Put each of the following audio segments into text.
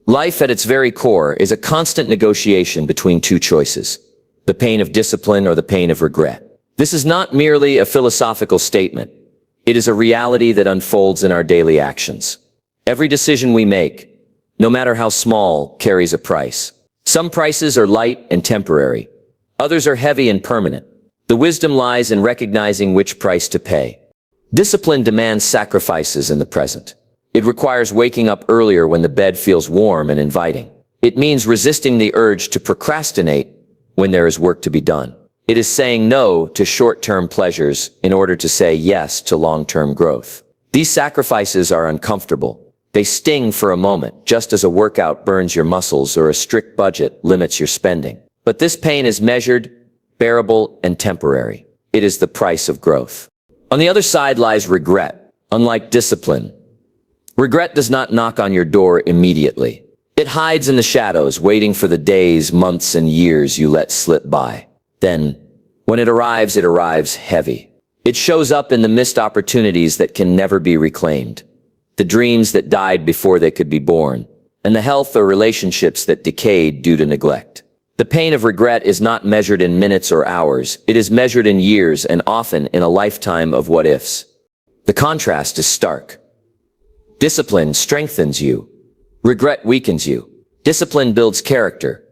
Life at its very core is a constant negotiation between two choices: the pain of discipline or the pain of regret. This is not merely a philosophical statement. It is a reality that unfolds in our daily actions. Every decision we make, no matter how small, carries a price. Some prices are light and temporary. Others are heavy and permanent. The wisdom lies in recognizing which price to pay. Discipline demands sacrifices in the present. It requires waking up earlier when the bed feels warm and inviting. It means resisting the urge to procrastinate when there is work to be done. It is saying no to short-term pleasures in order to say yes to long-term growth. These sacrifices are uncomfortable. They sting for a moment, just as a workout burns your muscles or a strict budget limits your spending. But this pain is measured, bearable, and temporary. It is the price of growth. On the other side lies regret. Unlike discipline, regret does not knock on your door immediately. It hides in the shadows, waiting for the days, months, and years you let slip by. Then, when it arrives heavy. It shows up in the missed opportunities that can never be reclaimed, the dreams that died before they could be born, and the health or relationships that decayed due to neglect. The pain of regret is not measured in minutes or hours. It is measured in years and often in a lifetime of what-ifs. The contrast is stark. Discipline strengthens you. Regret weakens you. Discipline builds character.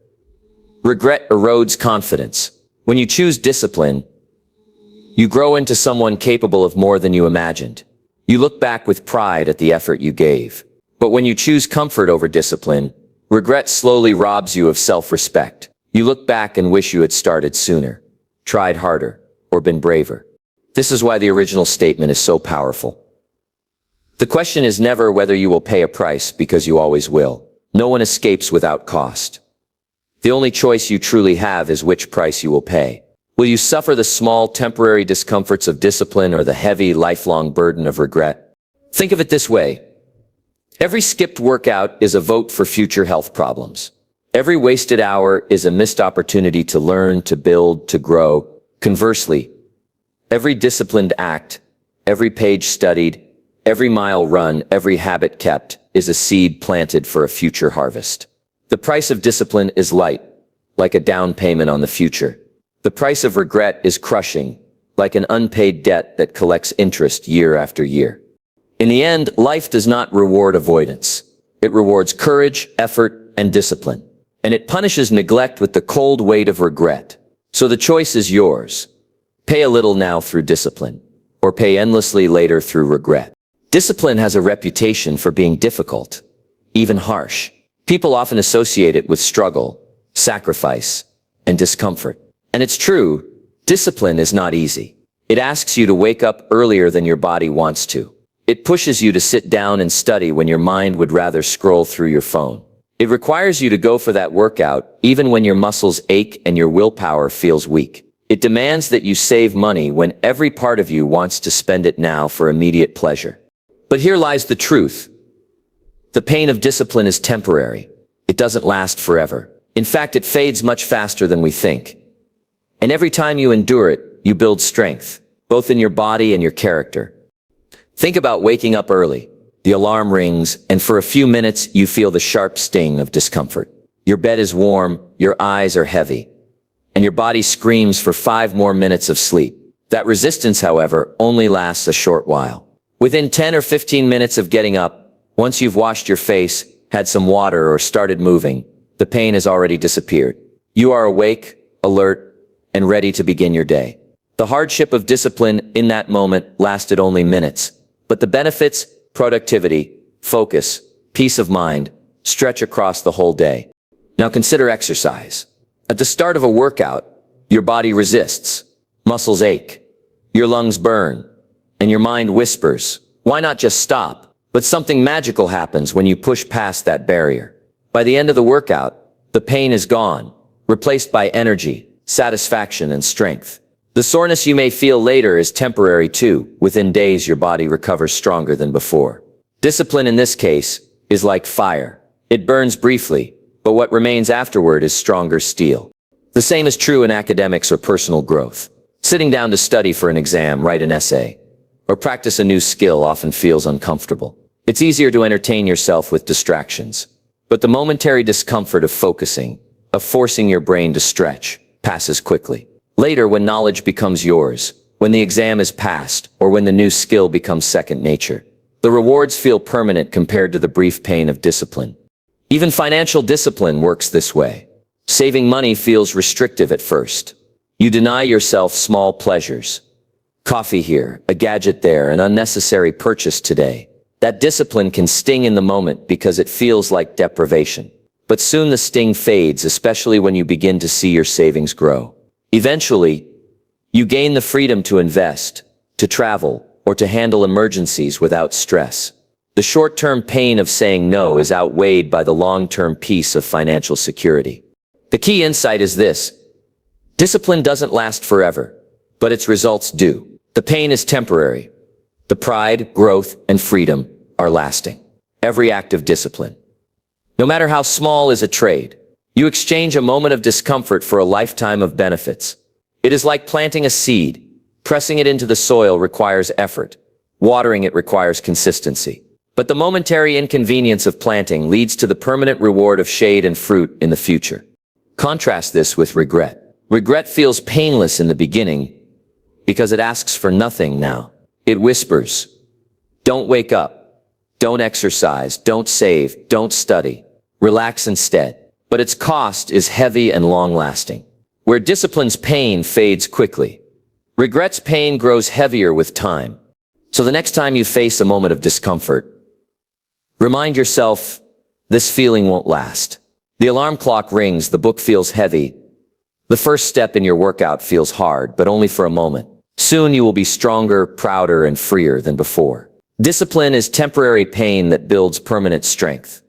Regret erodes confidence. When you choose discipline, you grow into someone capable of more than you imagined. You look back with pride at the effort you gave. But when you choose comfort over discipline, regret slowly robs you of self-respect. You look back and wish you had started sooner, tried harder, or been braver. This is why the original statement is so powerful. The question is never whether you will pay a price, because you always will. No one escapes without cost. The only choice you truly have is which price you will pay. Will you suffer the small, temporary discomforts of discipline or the heavy, lifelong burden of regret? Think of it this way. Every skipped workout is a vote for future health problems. Every wasted hour is a missed opportunity to learn, to build, to grow. Conversely, every disciplined act, every page studied, every mile run, every habit kept is a seed planted for a future harvest. The price of discipline is light, like a down payment on the future. The price of regret is crushing, like an unpaid debt that collects interest year after year. In the end, life does not reward avoidance. It rewards courage, effort, and discipline. And it punishes neglect with the cold weight of regret. So the choice is yours. Pay a little now through discipline, or pay endlessly later through regret. Discipline has a reputation for being difficult, even harsh. People often associate it with struggle, sacrifice, and discomfort. And it's true, discipline is not easy. It asks you to wake up earlier than your body wants to. It pushes you to sit down and study when your mind would rather scroll through your phone. It requires you to go for that workout, even when your muscles ache and your willpower feels weak. It demands that you save money when every part of you wants to spend it now for immediate pleasure. But here lies the truth. The pain of discipline is temporary. It doesn't last forever. In fact, it fades much faster than we think. And every time you endure it, you build strength, both in your body and your character. Think about waking up early. The alarm rings, and for a few minutes you feel the sharp sting of discomfort. Your bed is warm, your eyes are heavy, and your body screams for 5 more minutes of sleep. That resistance, however, only lasts a short while. Within 10 or 15 minutes of getting up, once you've washed your face, had some water, or started moving, the pain has already disappeared. You are awake, alert, and ready to begin your day. The hardship of discipline in that moment lasted only minutes, but the benefits, productivity, focus, peace of mind, stretch across the whole day. Now consider exercise. At the start of a workout, your body resists, muscles ache, your lungs burn, and your mind whispers, why not just stop? But something magical happens when you push past that barrier. By the end of the workout, the pain is gone, replaced by energy, satisfaction, and strength. The soreness you may feel later is temporary too. Within days, your body recovers stronger than before. Discipline in this case is like fire. It burns briefly, but what remains afterward is stronger steel. The same is true in academics or personal growth. Sitting down to study for an exam, write an essay, or practice a new skill often feels uncomfortable. It's easier to entertain yourself with distractions. But the momentary discomfort of focusing, of forcing your brain to stretch, passes quickly. Later, when knowledge becomes yours, when the exam is passed, or when the new skill becomes second nature, the rewards feel permanent compared to the brief pain of discipline. Even financial discipline works this way. Saving money feels restrictive at first. You deny yourself small pleasures. Coffee here, a gadget there, an unnecessary purchase today. That discipline can sting in the moment because it feels like deprivation. But soon the sting fades, especially when you begin to see your savings grow. Eventually, you gain the freedom to invest, to travel, or to handle emergencies without stress. The short-term pain of saying no is outweighed by the long-term peace of financial security. The key insight is this: discipline doesn't last forever, but its results do. The pain is temporary. The pride, growth, and freedom are lasting. Every act of discipline, no matter how small, is a trade. You exchange a moment of discomfort for a lifetime of benefits. It is like planting a seed. Pressing it into the soil requires effort. Watering it requires consistency. But the momentary inconvenience of planting leads to the permanent reward of shade and fruit in the future. Contrast this with regret. Regret feels painless in the beginning because it asks for nothing now. It whispers, don't wake up, don't exercise, don't save, don't study, relax instead. But its cost is heavy and long-lasting. Where discipline's pain fades quickly, regret's pain grows heavier with time. So the next time you face a moment of discomfort, remind yourself, this feeling won't last. The alarm clock rings, the book feels heavy. The first step in your workout feels hard, but only for a moment. Soon you will be stronger, prouder, and freer than before. Discipline is temporary pain that builds permanent strength.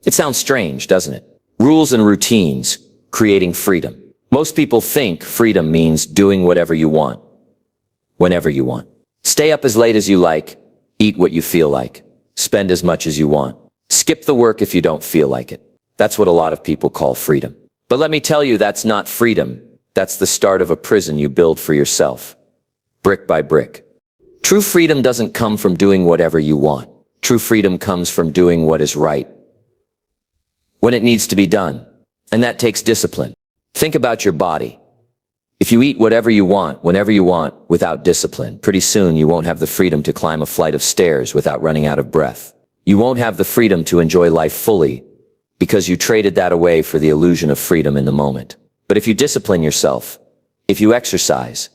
It sounds strange, doesn't it? Rules and routines, creating freedom. Most people think freedom means doing whatever you want, whenever you want. Stay up as late as you like, eat what you feel like, spend as much as you want. Skip the work if you don't feel like it. That's what a lot of people call freedom. But let me tell you, that's not freedom. That's the start of a prison you build for yourself, brick by brick. True freedom doesn't come from doing whatever you want. True freedom comes from doing what is right when it needs to be done. And that takes discipline. Think about your body. If you eat whatever you want, whenever you want, without discipline, pretty soon you won't have the freedom to climb a flight of stairs without running out of breath. You won't have the freedom to enjoy life fully because you traded that away for the illusion of freedom in the moment. But if you discipline yourself, if you exercise,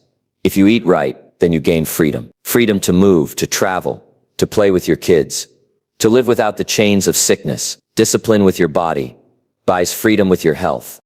if you eat right, then you gain freedom. Freedom to move, to travel, to play with your kids, to live without the chains of sickness. Discipline with your body buys freedom with your health.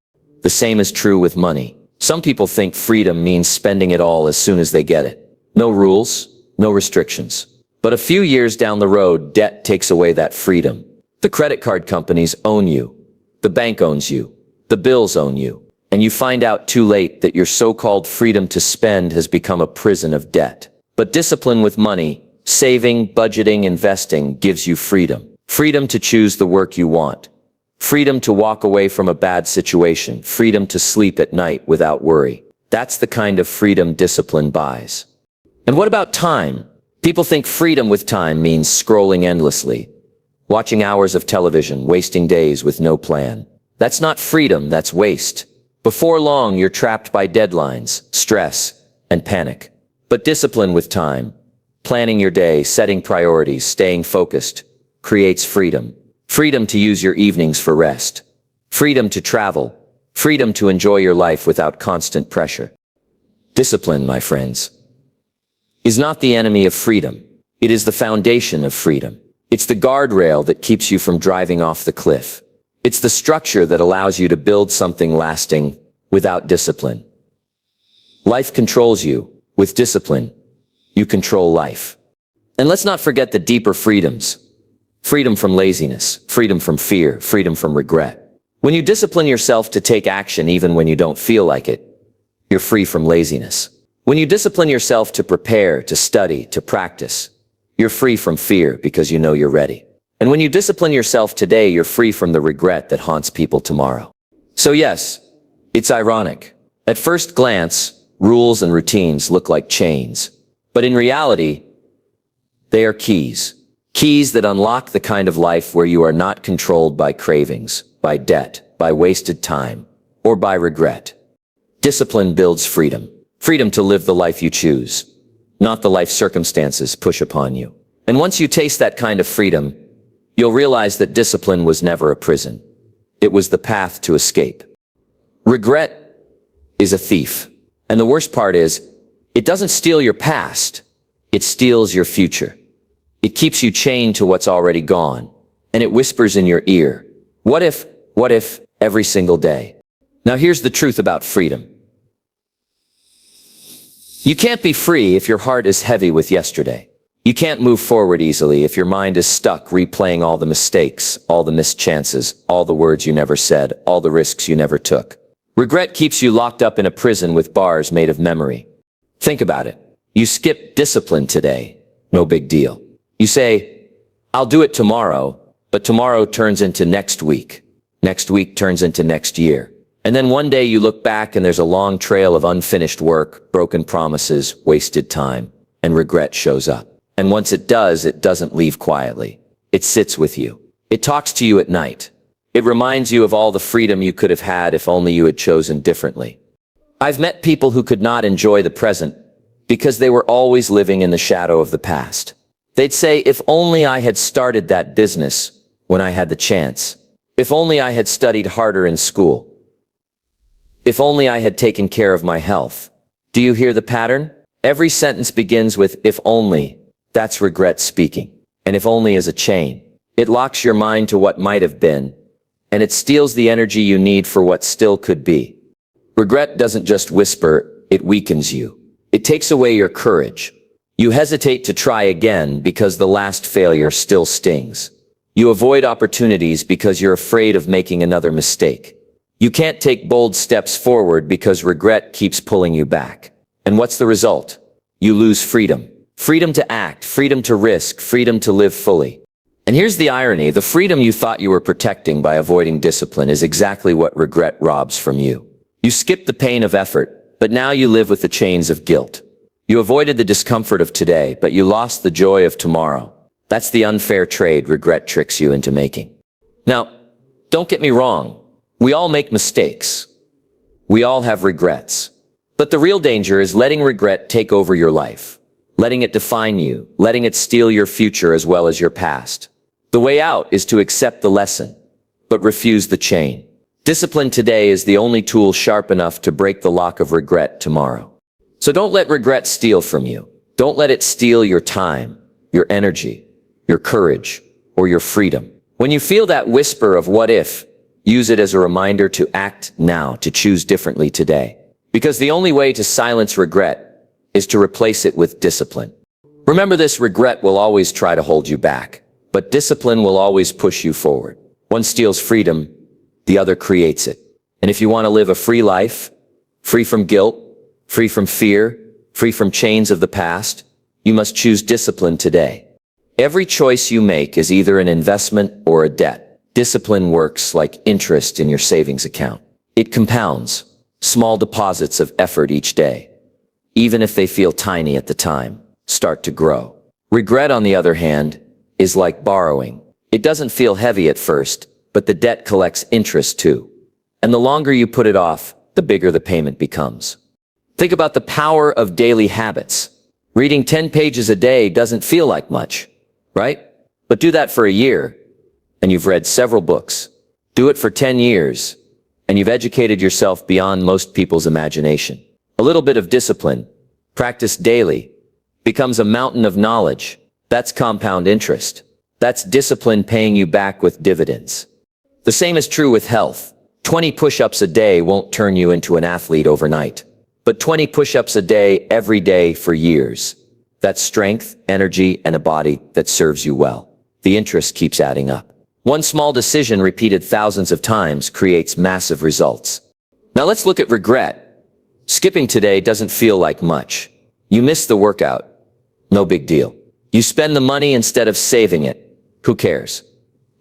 The same is true with money. Some people think freedom means spending it all as soon as they get it. No rules, no restrictions. But a few years down the road, debt takes away that freedom. The credit card companies own you. The bank owns you. The bills own you. And you find out too late that your so-called freedom to spend has become a prison of debt. But discipline with money, saving, budgeting, investing, gives you freedom. Freedom to choose the work you want. Freedom to walk away from a bad situation. Freedom to sleep at night without worry. That's the kind of freedom discipline buys. And what about time? People think freedom with time means scrolling endlessly, watching hours of television, wasting days with no plan. That's not freedom, that's waste. Before long, you're trapped by deadlines, stress, and panic. But discipline with time, planning your day, setting priorities, staying focused, creates freedom. Freedom to use your evenings for rest. Freedom to travel. Freedom to enjoy your life without constant pressure. Discipline, my friends, is not the enemy of freedom. It is the foundation of freedom. It's the guardrail that keeps you from driving off the cliff. It's the structure that allows you to build something lasting without discipline. Life controls you. With discipline, you control life. And let's not forget the deeper freedoms. Freedom from laziness, freedom from fear, freedom from regret. When you discipline yourself to take action even when you don't feel like it, you're free from laziness. When you discipline yourself to prepare, to study, to practice, you're free from fear because you know you're ready. And when you discipline yourself today, you're free from the regret that haunts people tomorrow. So yes, it's ironic. At first glance, rules and routines look like chains, but in reality, they are keys. Keys that unlock the kind of life where you are not controlled by cravings, by debt, by wasted time, or by regret. Discipline builds freedom. Freedom to live the life you choose, not the life circumstances push upon you. And once you taste that kind of freedom, you'll realize that discipline was never a prison. It was the path to escape. Regret is a thief. And the worst part is, it doesn't steal your past. It steals your future. It keeps you chained to what's already gone. And it whispers in your ear, what if, every single day. Now here's the truth about freedom. You can't be free if your heart is heavy with yesterday. You can't move forward easily if your mind is stuck replaying all the mistakes, all the missed chances, all the words you never said, all the risks you never took. Regret keeps you locked up in a prison with bars made of memory. Think about it. You skip discipline today. No big deal. You say, I'll do it tomorrow, but tomorrow turns into next week. Next week turns into next year. And then one day you look back and there's a long trail of unfinished work, broken promises, wasted time, and regret shows up. And once it does, it doesn't leave quietly. It sits with you. It talks to you at night. It reminds you of all the freedom you could have had if only you had chosen differently. I've met people who could not enjoy the present because they were always living in the shadow of the past. They'd say, if only I had started that business when I had the chance. If only I had studied harder in school. If only I had taken care of my health. Do you hear the pattern? Every sentence begins with if only. That's regret speaking. And if only is a chain. It locks your mind to what might have been, and it steals the energy you need for what still could be. Regret doesn't just whisper, it weakens you. It takes away your courage. You hesitate to try again because the last failure still stings. You avoid opportunities because you're afraid of making another mistake. You can't take bold steps forward because regret keeps pulling you back. And what's the result? You lose freedom. Freedom to act, freedom to risk, freedom to live fully. And here's the irony, the freedom you thought you were protecting by avoiding discipline is exactly what regret robs from you. You skipped the pain of effort, but now you live with the chains of guilt. You avoided the discomfort of today, but you lost the joy of tomorrow. That's the unfair trade regret tricks you into making. Now, don't get me wrong. We all make mistakes. We all have regrets. But the real danger is letting regret take over your life. Letting it define you, letting it steal your future as well as your past. The way out is to accept the lesson, but refuse the chain. Discipline today is the only tool sharp enough to break the lock of regret tomorrow. So don't let regret steal from you. Don't let it steal your time, your energy, your courage, or your freedom. When you feel that whisper of what if, use it as a reminder to act now, to choose differently today. Because the only way to silence regret is to replace it with discipline. Remember this, regret will always try to hold you back, but discipline will always push you forward. One steals freedom, the other creates it. And if you want to live a free life, free from guilt, free from fear, free from chains of the past, you must choose discipline today. Every choice you make is either an investment or a debt. Discipline works like interest in your savings account. It compounds, small deposits of effort each day. Even if they feel tiny at the time, start to grow. Regret, on the other hand, is like borrowing. It doesn't feel heavy at first, but the debt collects interest too. And the longer you put it off, the bigger the payment becomes. Think about the power of daily habits. Reading 10 pages a day doesn't feel like much, right? But do that for a year, and you've read several books. Do it for 10 years, and you've educated yourself beyond most people's imagination. A little bit of discipline, practiced daily, becomes a mountain of knowledge. That's compound interest. That's discipline paying you back with dividends. The same is true with health. 20 push-ups a day won't turn you into an athlete overnight. But 20 push-ups a day, every day for years. That's strength, energy, and a body that serves you well. The interest keeps adding up. One small decision repeated thousands of times creates massive results. Now let's look at regret. Skipping today doesn't feel like much. You miss the workout. No big deal. You spend the money instead of saving it. Who cares?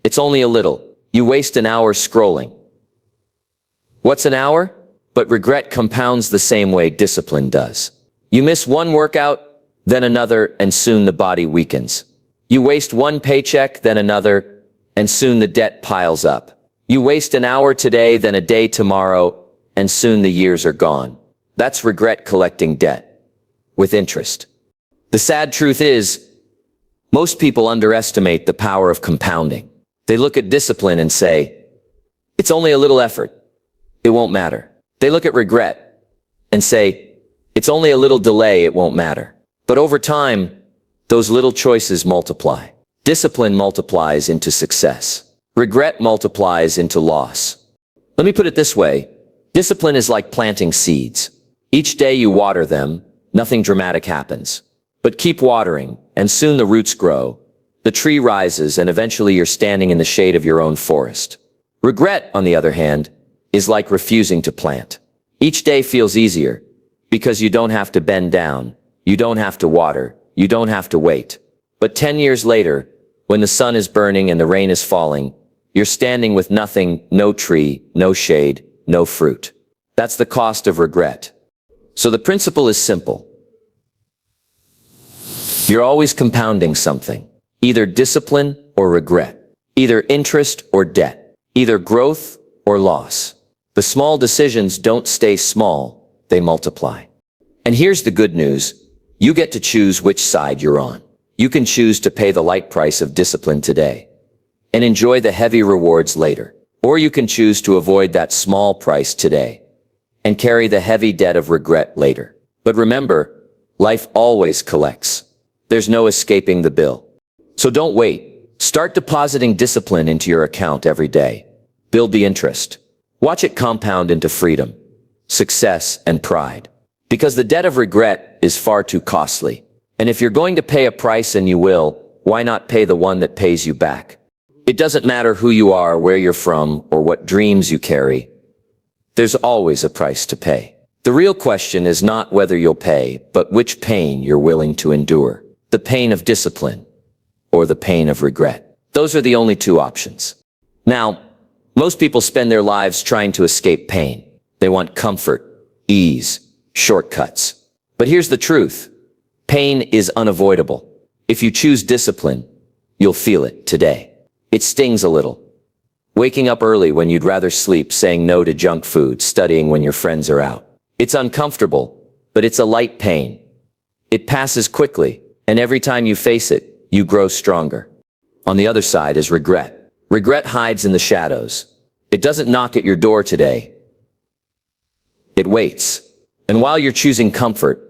It's only a little. You waste an hour scrolling. What's an hour? But regret compounds the same way discipline does. You miss one workout, then another, and soon the body weakens. You waste one paycheck, then another, and soon the debt piles up. You waste an hour today, then a day tomorrow, and soon the years are gone. That's regret collecting debt with interest. The sad truth is, most people underestimate the power of compounding. They look at discipline and say, it's only a little effort. It won't matter. They look at regret and say, it's only a little delay. It won't matter. But over time, those little choices multiply. Discipline multiplies into success. Regret multiplies into loss. Let me put it this way. Discipline is like planting seeds. Each day you water them, nothing dramatic happens. But keep watering, and soon the roots grow. The tree rises, and eventually you're standing in the shade of your own forest. Regret, on the other hand, is like refusing to plant. Each day feels easier, because you don't have to bend down, you don't have to water, you don't have to wait. But 10 years later, when the sun is burning and the rain is falling, you're standing with nothing, no tree, no shade, no fruit. That's the cost of regret. So the principle is simple. You're always compounding something, either discipline or regret, either interest or debt, either growth or loss. The small decisions don't stay small, they multiply. And here's the good news. You get to choose which side you're on. You can choose to pay the light price of discipline today and enjoy the heavy rewards later. Or you can choose to avoid that small price today and carry the heavy debt of regret later. But remember, life always collects. There's no escaping the bill. So don't wait. Start depositing discipline into your account every day. Build the interest. Watch it compound into freedom, success, and pride. Because the debt of regret is far too costly. And if you're going to pay a price, and you will, why not pay the one that pays you back? It doesn't matter who you are, where you're from, or what dreams you carry. There's always a price to pay. The real question is not whether you'll pay, but which pain you're willing to endure. The pain of discipline or the pain of regret. Those are the only two options. Now, most people spend their lives trying to escape pain. They want comfort, ease, shortcuts. But here's the truth. Pain is unavoidable. If you choose discipline, you'll feel it today. It stings a little. Waking up early when you'd rather sleep, saying no to junk food, studying when your friends are out. It's uncomfortable, but it's a light pain. It passes quickly, and every time you face it, you grow stronger. On the other side is regret. Regret hides in the shadows. It doesn't knock at your door today. It waits. And while you're choosing comfort,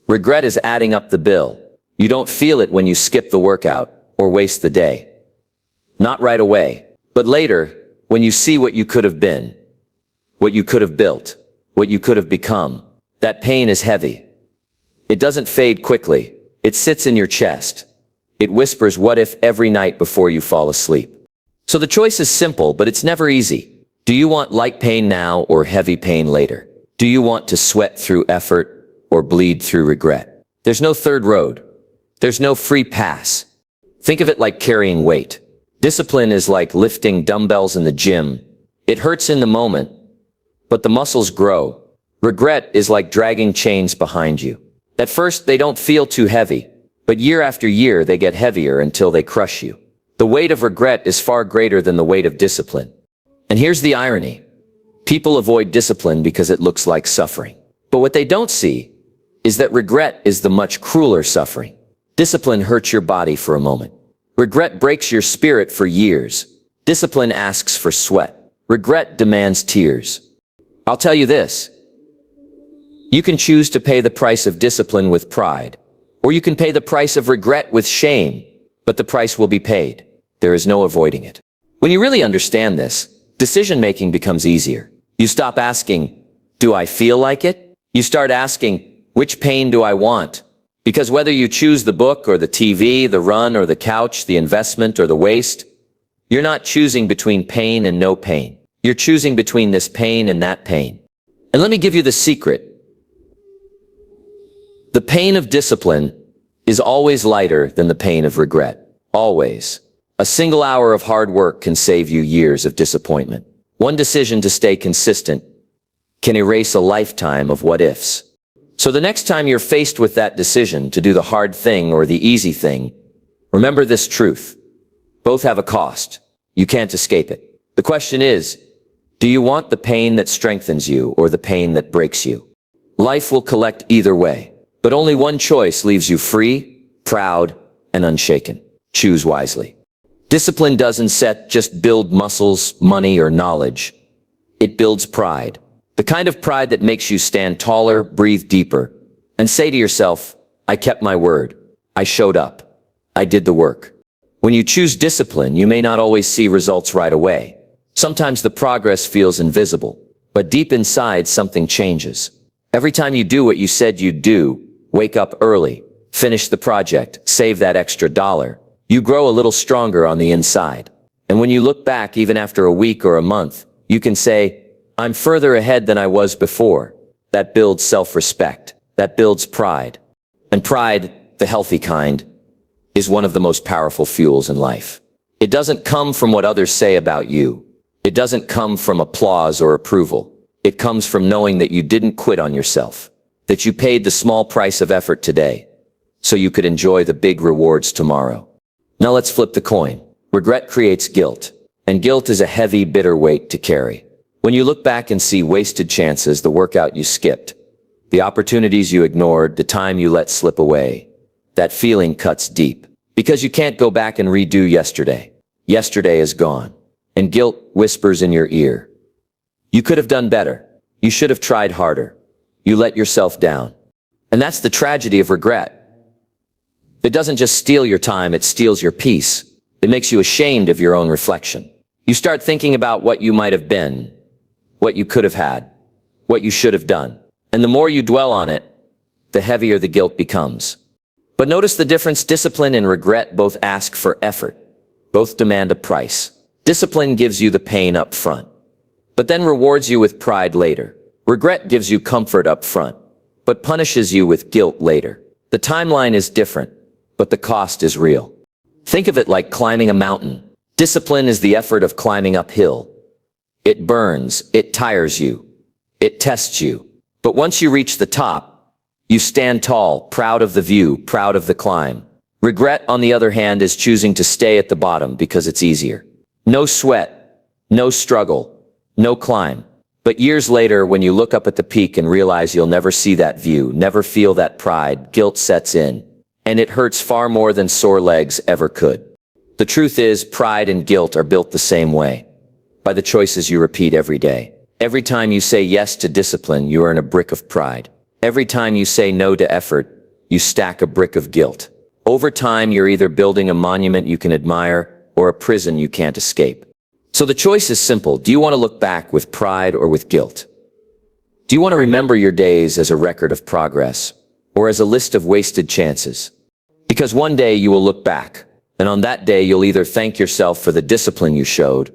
regret is adding up the bill. You don't feel it when you skip the workout or waste the day. Not right away, but later, when you see what you could have been, what you could have built, what you could have become, that pain is heavy. It doesn't fade quickly. It sits in your chest. It whispers, what if, every night before you fall asleep. So the choice is simple, but it's never easy. Do you want light pain now or heavy pain later? Do you want to sweat through effort or bleed through regret? There's no third road. There's no free pass. Think of it like carrying weight. Discipline is like lifting dumbbells in the gym. It hurts in the moment, but the muscles grow. Regret is like dragging chains behind you. At first, they don't feel too heavy, but year after year, they get heavier until they crush you. The weight of regret is far greater than the weight of discipline. And here's the irony. People avoid discipline because it looks like suffering. But what they don't see is that regret is the much crueler suffering. Discipline hurts your body for a moment. Regret breaks your spirit for years. Discipline asks for sweat. Regret demands tears. I'll tell you this. You can choose to pay the price of discipline with pride, or you can pay the price of regret with shame, but the price will be paid. There is no avoiding it. When you really understand this, decision-making becomes easier. You stop asking, do I feel like it? You start asking, which pain do I want? Because whether you choose the book or the TV, the run or the couch, the investment or the waste, you're not choosing between pain and no pain. You're choosing between this pain and that pain. And let me give you the secret. The pain of discipline is always lighter than the pain of regret. Always. A single hour of hard work can save you years of disappointment. One decision to stay consistent can erase a lifetime of what-ifs. So the next time you're faced with that decision to do the hard thing or the easy thing, Remember this truth. Both have a cost. You can't escape it. The question is, do you want the pain that strengthens you or the pain that breaks you? Life will collect either way, but only one choice leaves you free, proud, and unshaken. Choose wisely. Discipline doesn't just build muscles, money, or knowledge. It builds pride. The kind of pride that makes you stand taller, breathe deeper, and say to yourself, I kept my word. I showed up. I did the work. When you choose discipline, you may not always see results right away. Sometimes the progress feels invisible, but deep inside something changes. Every time you do what you said you'd do, wake up early, finish the project, save that extra dollar, you grow a little stronger on the inside. And when you look back, even after a week or a month, you can say, I'm further ahead than I was before. That builds self-respect. That builds pride. And pride, the healthy kind, is one of the most powerful fuels in life. It doesn't come from what others say about you. It doesn't come from applause or approval. It comes from knowing that you didn't quit on yourself, that you paid the small price of effort today, so you could enjoy the big rewards tomorrow. Now let's flip the coin. Regret creates guilt, and guilt is a heavy, bitter weight to carry. When you look back and see wasted chances, the workout you skipped, the opportunities you ignored, the time you let slip away, that feeling cuts deep. Because you can't go back and redo yesterday. Yesterday is gone. And guilt whispers in your ear. You could have done better. You should have tried harder. You let yourself down. And that's the tragedy of regret. It doesn't just steal your time, it steals your peace. It makes you ashamed of your own reflection. You start thinking about what you might have been, what you could have had, what you should have done. And the more you dwell on it, the heavier the guilt becomes. But notice the difference. Discipline and regret both ask for effort. Both demand a price. Discipline gives you the pain up front, but then rewards you with pride later. Regret gives you comfort up front, but punishes you with guilt later. The timeline is different, but the cost is real. Think of it like climbing a mountain. Discipline is the effort of climbing uphill. It burns, it tires you, it tests you. But once you reach the top, you stand tall, proud of the view, proud of the climb. Regret, on the other hand, is choosing to stay at the bottom because it's easier. No sweat, no struggle, no climb. But years later, when you look up at the peak and realize you'll never see that view, never feel that pride, guilt sets in. And it hurts far more than sore legs ever could. The truth is, pride and guilt are built the same way. By the choices you repeat every day. Every time you say yes to discipline, you earn a brick of pride. Every time you say no to effort, you stack a brick of guilt. Over time, you're either building a monument you can admire or a prison you can't escape. So the choice is simple. Do you want to look back with pride or with guilt? Do you want to remember your days as a record of progress or as a list of wasted chances? Because one day you will look back, and on that day you'll either thank yourself for the discipline you showed,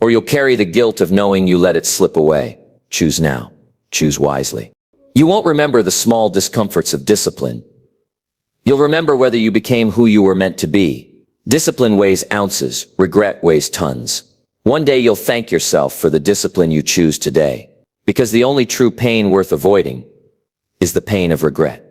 or you'll carry the guilt of knowing you let it slip away. Choose now. Choose wisely. You won't remember the small discomforts of discipline. You'll remember whether you became who you were meant to be. Discipline weighs ounces, regret weighs tons. One day you'll thank yourself for the discipline you choose today, because the only true pain worth avoiding is the pain of regret.